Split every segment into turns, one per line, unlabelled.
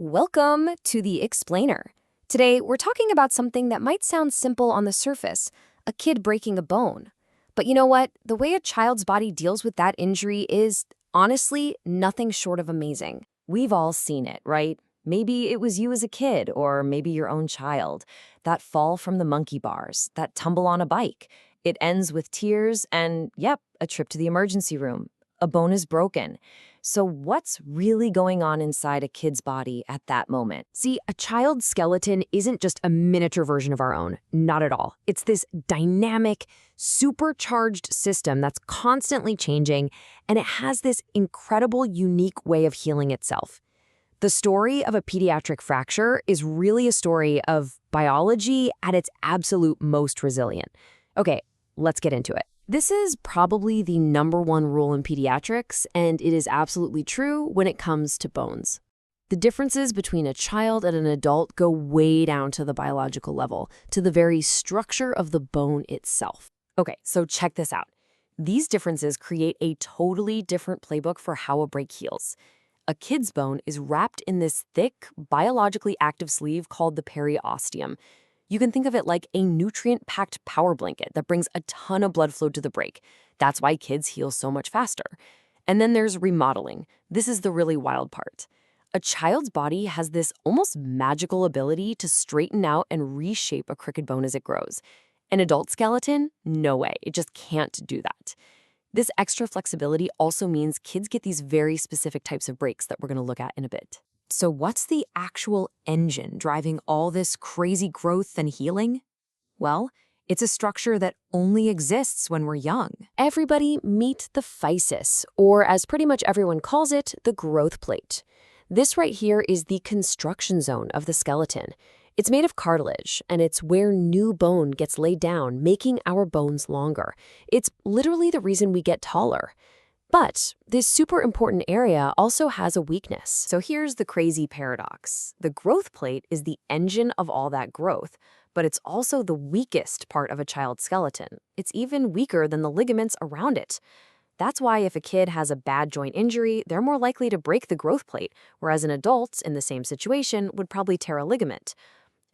Welcome to The Explainer. Today, we're talking about something that might sound simple on the surface, a kid breaking a bone. But you know what? The way a child's body deals with that injury is, honestly, nothing short of amazing. We've all seen it, right? Maybe it was you as a kid, or maybe your own child. That fall from the monkey bars, that tumble on a bike. It ends with tears and, yep, a trip to the emergency room. A bone is broken. So what's really going on inside a kid's body at that moment? See, a child's skeleton isn't just a miniature version of our own. Not at all. It's this dynamic, supercharged system that's constantly changing, and it has this incredible, unique way of healing itself. The story of a pediatric fracture is really a story of biology at its absolute most resilient. Okay, let's get into it. This is probably the #1 rule in pediatrics, and it is absolutely true when it comes to bones. The differences between a child and an adult go way down to the biological level, to the very structure of the bone itself. Okay, so check this out. These differences create a totally different playbook for how a break heals. A kid's bone is wrapped in this thick, biologically active sleeve called the periosteum. You can think of it like a nutrient-packed power blanket that brings a ton of blood flow to the break. That's why kids heal so much faster. And then there's remodeling. This is the really wild part. A child's body has this almost magical ability to straighten out and reshape a crooked bone as it grows. An adult skeleton? No way. It just can't do that. This extra flexibility also means kids get these very specific types of breaks that we're going to look at in a bit. So what's the actual engine driving all this crazy growth and healing? Well, it's a structure that only exists when we're young. Everybody meet the physis, or as pretty much everyone calls it, the growth plate. This right here is the construction zone of the skeleton. It's made of cartilage, and it's where new bone gets laid down, making our bones longer. It's literally the reason we get taller. But this super important area also has a weakness. So here's the crazy paradox. The growth plate is the engine of all that growth, but it's also the weakest part of a child's skeleton. It's even weaker than the ligaments around it. That's why if a kid has a bad joint injury, they're more likely to break the growth plate, whereas an adult in the same situation would probably tear a ligament.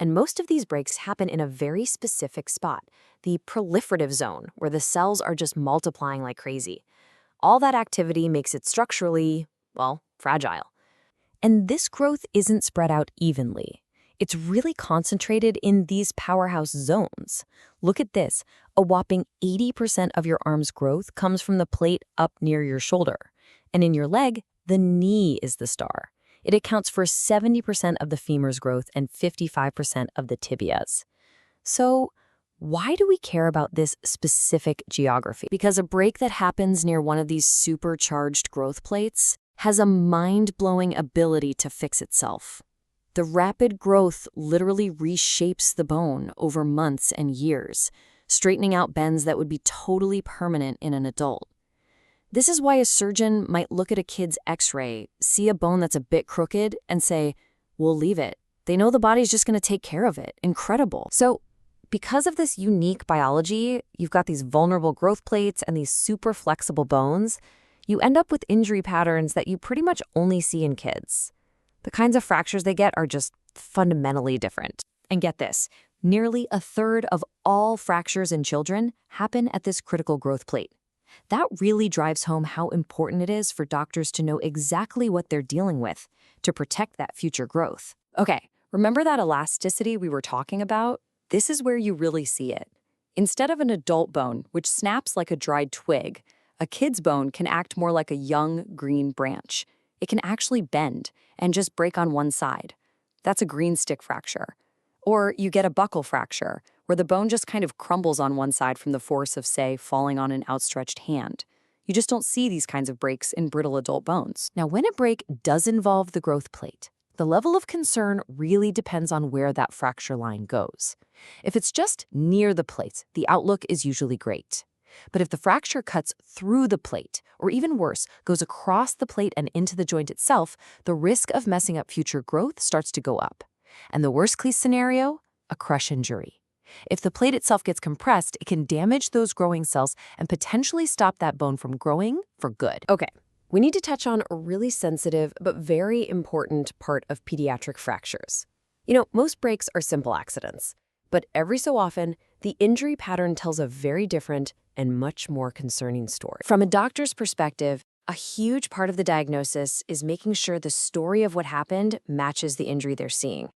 And most of these breaks happen in a very specific spot, the proliferative zone, where the cells are just multiplying like crazy. All that activity makes it structurally, well, fragile. And this growth isn't spread out evenly. It's really concentrated in these powerhouse zones. Look at this. A whopping 80% of your arm's growth comes from the plate up near your shoulder. And in your leg, the knee is the star. It accounts for 70% of the femur's growth and 55% of the tibias. So, why do we care about this specific geography? Because a break that happens near one of these supercharged growth plates has a mind-blowing ability to fix itself. The rapid growth literally reshapes the bone over months and years, straightening out bends that would be totally permanent in an adult. This is why a surgeon might look at a kid's x-ray, see a bone that's a bit crooked, and say, "We'll leave it." They know the body's just going to take care of it. Incredible. So, because of this unique biology, you've got these vulnerable growth plates and these super flexible bones, you end up with injury patterns that you pretty much only see in kids. The kinds of fractures they get are just fundamentally different. And get this, nearly a third of all fractures in children happen at this critical growth plate. That really drives home how important it is for doctors to know exactly what they're dealing with to protect that future growth. Okay, remember that elasticity we were talking about? This is where you really see it. Instead of an adult bone, which snaps like a dried twig, a kid's bone can act more like a young green branch. It can actually bend and just break on one side. That's a green stick fracture. Or you get a buckle fracture, where the bone just kind of crumbles on one side from the force of, say, falling on an outstretched hand. You just don't see these kinds of breaks in brittle adult bones. Now, when a break does involve the growth plate, the level of concern really depends on where that fracture line goes. If it's just near the plate, the outlook is usually great. But if the fracture cuts through the plate, or even worse, goes across the plate and into the joint itself, the risk of messing up future growth starts to go up. And the worst-case scenario? A crush injury. If the plate itself gets compressed, it can damage those growing cells and potentially stop that bone from growing for good. Okay, we need to touch on a really sensitive but very important part of pediatric fractures. Most breaks are simple accidents, but every so often, the injury pattern tells a very different and much more concerning story. From a doctor's perspective, a huge part of the diagnosis is making sure the story of what happened matches the injury they're seeing.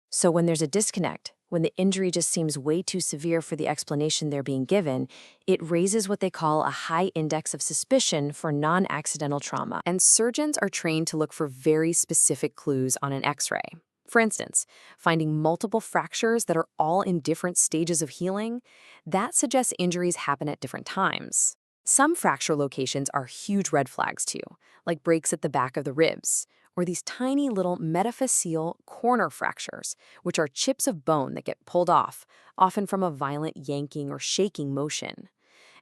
So when there's a disconnect, when the injury just seems way too severe for the explanation they're being given, it raises what they call a high index of suspicion for non-accidental trauma. And surgeons are trained to look for very specific clues on an X-ray. For instance, finding multiple fractures that are all in different stages of healing, that suggests injuries happen at different times. Some fracture locations are huge red flags too, like breaks at the back of the ribs, or these tiny little metaphyseal corner fractures, which are chips of bone that get pulled off, often from a violent yanking or shaking motion.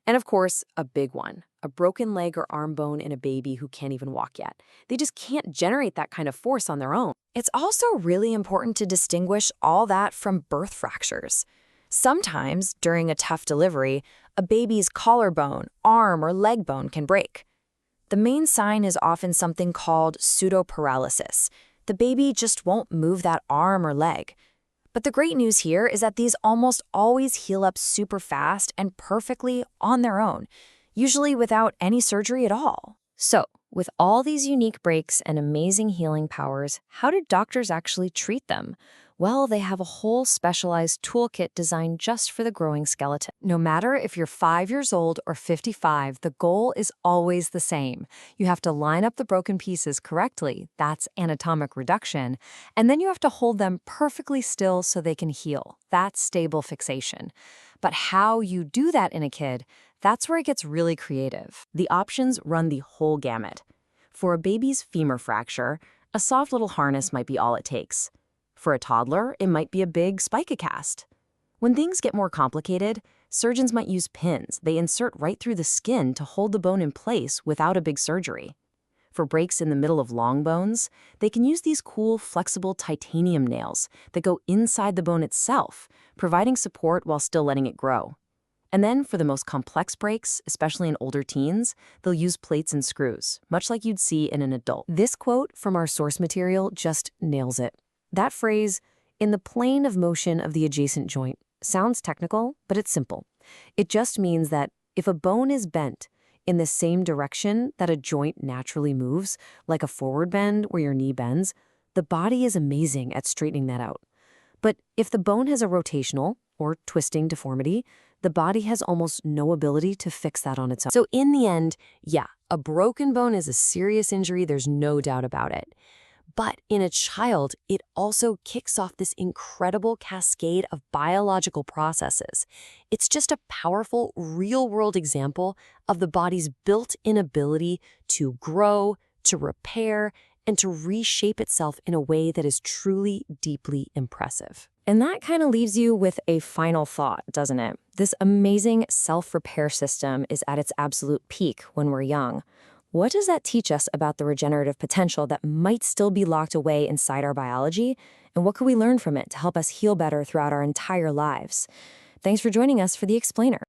And of course, a big one, a broken leg or arm bone in a baby who can't even walk yet. They just can't generate that kind of force on their own. It's also really important to distinguish all that from birth fractures. Sometimes, during a tough delivery, a baby's collarbone, arm, or leg bone can break. The main sign is often something called pseudoparalysis. The baby just won't move that arm or leg. But the great news here is that these almost always heal up super fast and perfectly on their own, usually without any surgery at all. So, with all these unique breaks and amazing healing powers, how do doctors actually treat them? Well, they have a whole specialized toolkit designed just for the growing skeleton. No matter if you're 5 years old or 55, the goal is always the same. You have to line up the broken pieces correctly, that's anatomic reduction, and then you have to hold them perfectly still so they can heal, that's stable fixation. But how you do that in a kid, that's where it gets really creative. The options run the whole gamut. For a baby's femur fracture, a soft little harness might be all it takes. For a toddler, it might be a big spica cast. When things get more complicated, surgeons might use pins they insert right through the skin to hold the bone in place without a big surgery. For breaks in the middle of long bones, they can use these cool, flexible titanium nails that go inside the bone itself, providing support while still letting it grow. And then for the most complex breaks, especially in older teens, they'll use plates and screws, much like you'd see in an adult. This quote from our source material just nails it. That phrase, "in the plane of motion of the adjacent joint," sounds technical, but it's simple. It just means that if a bone is bent in the same direction that a joint naturally moves, like a forward bend where your knee bends, the body is amazing at straightening that out. But if the bone has a rotational or twisting deformity, the body has almost no ability to fix that on its own. So in the end, yeah, a broken bone is a serious injury, there's no doubt about it. But in a child, it also kicks off this incredible cascade of biological processes. It's just a powerful, real-world example of the body's built-in ability to grow, to repair, and to reshape itself in a way that is truly deeply impressive. And that kind of leaves you with a final thought, doesn't it? This amazing self-repair system is at its absolute peak when we're young. What does that teach us about the regenerative potential that might still be locked away inside our biology? And what could we learn from it to help us heal better throughout our entire lives? Thanks for joining us for The Explainer.